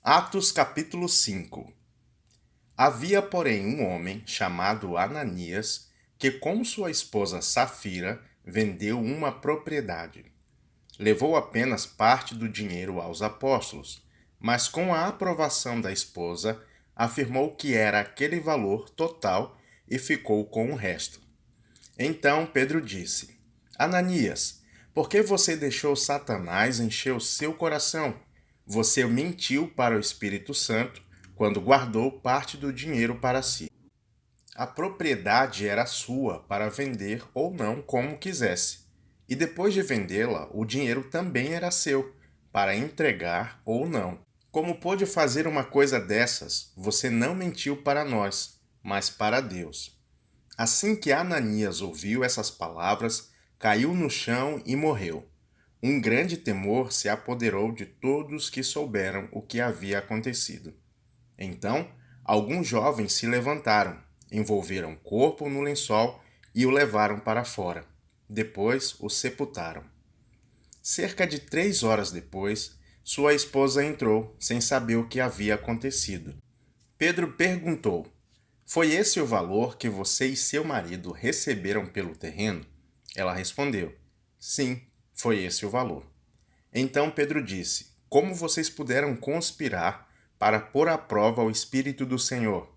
Atos capítulo 5. Havia, porém, um homem chamado Ananias, que com sua esposa Safira vendeu uma propriedade. Levou apenas parte do dinheiro aos apóstolos, mas com a aprovação da esposa, afirmou que era aquele valor total e ficou com o resto. Então Pedro disse: Ananias, por que você deixou Satanás encher o seu coração? Você mentiu para o Espírito Santo quando guardou parte do dinheiro para si. A propriedade era sua para vender ou não como quisesse. E depois de vendê-la, o dinheiro também era seu, para entregar ou não. Como pôde fazer uma coisa dessas? Você não mentiu para nós, mas para Deus. Assim que Ananias ouviu essas palavras, caiu no chão e morreu. Um grande temor se apoderou de todos que souberam o que havia acontecido. Então, alguns jovens se levantaram, envolveram o corpo no lençol e o levaram para fora. Depois o sepultaram. Cerca de 3 horas depois, sua esposa entrou, sem saber o que havia acontecido. Pedro perguntou: Foi esse o valor que você e seu marido receberam pelo terreno? Ela respondeu: Sim, foi esse o valor. Então Pedro disse: Como vocês puderam conspirar para pôr à prova o Espírito do Senhor?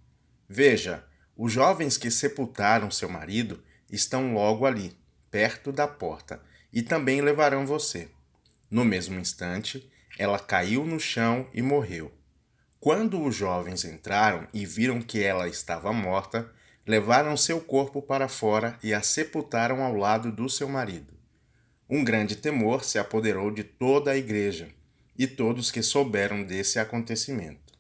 Veja, os jovens que sepultaram seu marido estão logo ali, perto da porta, e também levarão você. No mesmo instante, ela caiu no chão e morreu. Quando os jovens entraram e viram que ela estava morta, levaram seu corpo para fora e a sepultaram ao lado do seu marido. Um grande temor se apoderou de toda a igreja e todos que souberam desse acontecimento.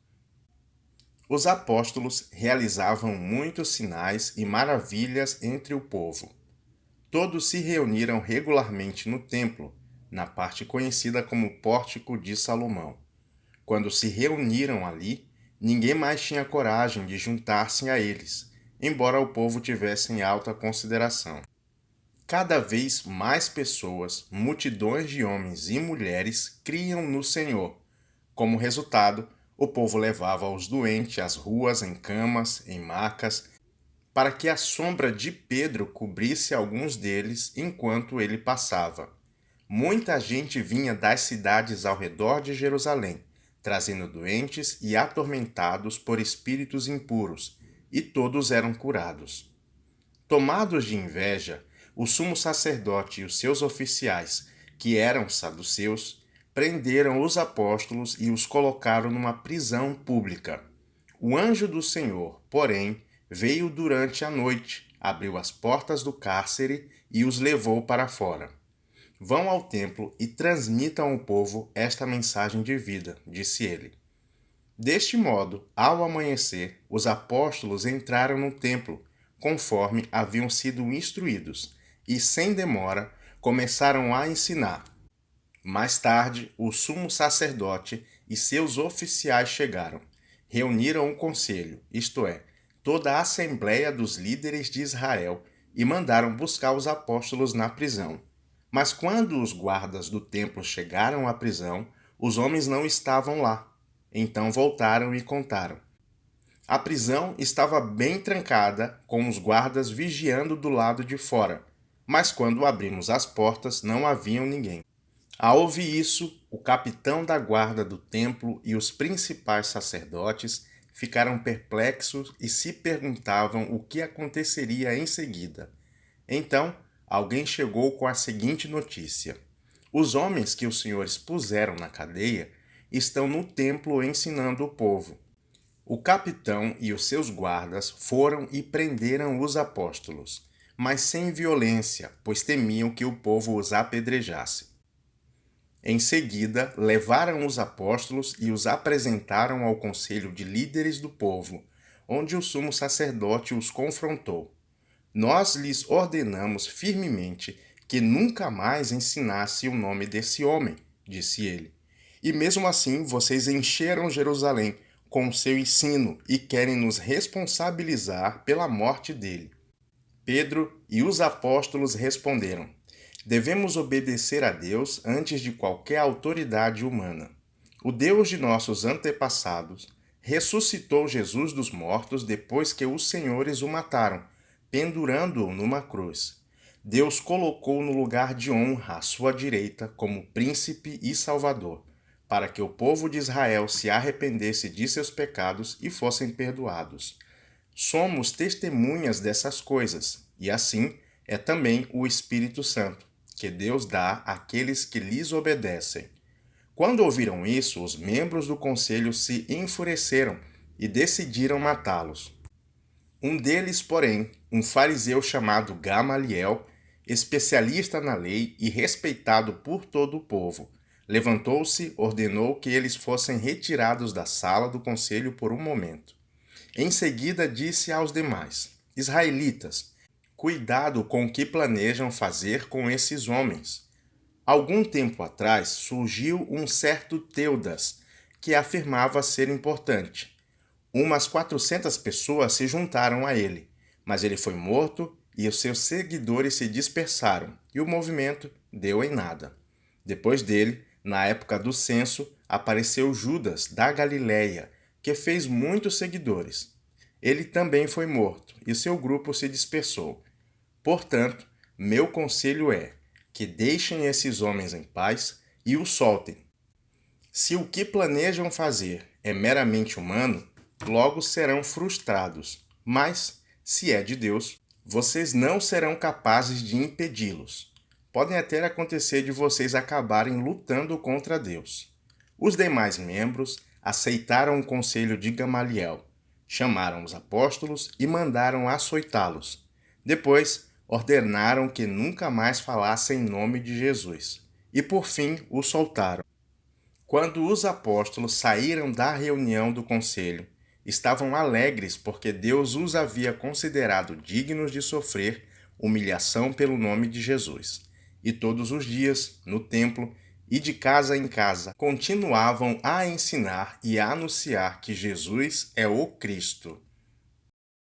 Os apóstolos realizavam muitos sinais e maravilhas entre o povo. Todos se reuniram regularmente no templo, na parte conhecida como Pórtico de Salomão. Quando se reuniram ali, ninguém mais tinha coragem de juntar-se a eles, embora o povo tivesse em alta consideração. Cada vez mais pessoas, multidões de homens e mulheres, criam no Senhor. Como resultado, o povo levava os doentes às ruas em camas, em macas, para que a sombra de Pedro cobrisse alguns deles enquanto ele passava. Muita gente vinha das cidades ao redor de Jerusalém, trazendo doentes e atormentados por espíritos impuros, e todos eram curados. Tomados de inveja, o sumo sacerdote e os seus oficiais, que eram saduceus, prenderam os apóstolos e os colocaram numa prisão pública. O anjo do Senhor, porém, veio durante a noite, abriu as portas do cárcere e os levou para fora. Vão ao templo e transmitam ao povo esta mensagem de vida, disse ele. Deste modo, ao amanhecer, os apóstolos entraram no templo, conforme haviam sido instruídos, e sem demora começaram a ensinar. Mais tarde, o sumo sacerdote e seus oficiais chegaram. Reuniram o conselho, isto é, toda a assembleia dos líderes de Israel, e mandaram buscar os apóstolos na prisão. Mas quando os guardas do templo chegaram à prisão, os homens não estavam lá. Então voltaram e contaram. A prisão estava bem trancada, com os guardas vigiando do lado de fora, mas quando abrimos as portas não haviam ninguém. Ao ouvir isso, o capitão da guarda do templo e os principais sacerdotes ficaram perplexos e se perguntavam o que aconteceria em seguida. Então, alguém chegou com a seguinte notícia: Os homens que os senhores puseram na cadeia estão no templo ensinando o povo. O capitão e os seus guardas foram e prenderam os apóstolos, mas sem violência, pois temiam que o povo os apedrejasse. Em seguida, levaram os apóstolos e os apresentaram ao conselho de líderes do povo, onde o sumo sacerdote os confrontou. Nós lhes ordenamos firmemente que nunca mais ensinasse o nome desse homem, disse ele. E mesmo assim vocês encheram Jerusalém com o seu ensino e querem nos responsabilizar pela morte dele. Pedro e os apóstolos responderam: Devemos obedecer a Deus antes de qualquer autoridade humana. O Deus de nossos antepassados ressuscitou Jesus dos mortos depois que os senhores o mataram, pendurando-o numa cruz. Deus colocou no lugar de honra à sua direita como príncipe e salvador, para que o povo de Israel se arrependesse de seus pecados e fossem perdoados. Somos testemunhas dessas coisas, e assim é também o Espírito Santo, que Deus dá àqueles que lhes obedecem. Quando ouviram isso, os membros do conselho se enfureceram e decidiram matá-los. Um deles, porém, um fariseu chamado Gamaliel, especialista na lei e respeitado por todo o povo, levantou-se, ordenou que eles fossem retirados da sala do conselho por um momento. Em seguida disse aos demais: Israelitas, cuidado com o que planejam fazer com esses homens. Algum tempo atrás surgiu um certo Teudas, que afirmava ser importante. Umas 400 pessoas se juntaram a ele, mas ele foi morto e os seus seguidores se dispersaram, e o movimento deu em nada. Depois dele, na época do censo, apareceu Judas, da Galiléia, que fez muitos seguidores. Ele também foi morto, e seu grupo se dispersou. Portanto, meu conselho é que deixem esses homens em paz e os soltem. Se o que planejam fazer é meramente humano, logo serão frustrados. Mas, se é de Deus, vocês não serão capazes de impedi-los. Podem até acontecer de vocês acabarem lutando contra Deus. Os demais membros aceitaram o conselho de Gamaliel, chamaram os apóstolos e mandaram açoitá-los. Depois, ordenaram que nunca mais falassem em nome de Jesus, e por fim o soltaram. Quando os apóstolos saíram da reunião do conselho, estavam alegres porque Deus os havia considerado dignos de sofrer humilhação pelo nome de Jesus. E todos os dias, no templo e de casa em casa, continuavam a ensinar e a anunciar que Jesus é o Cristo.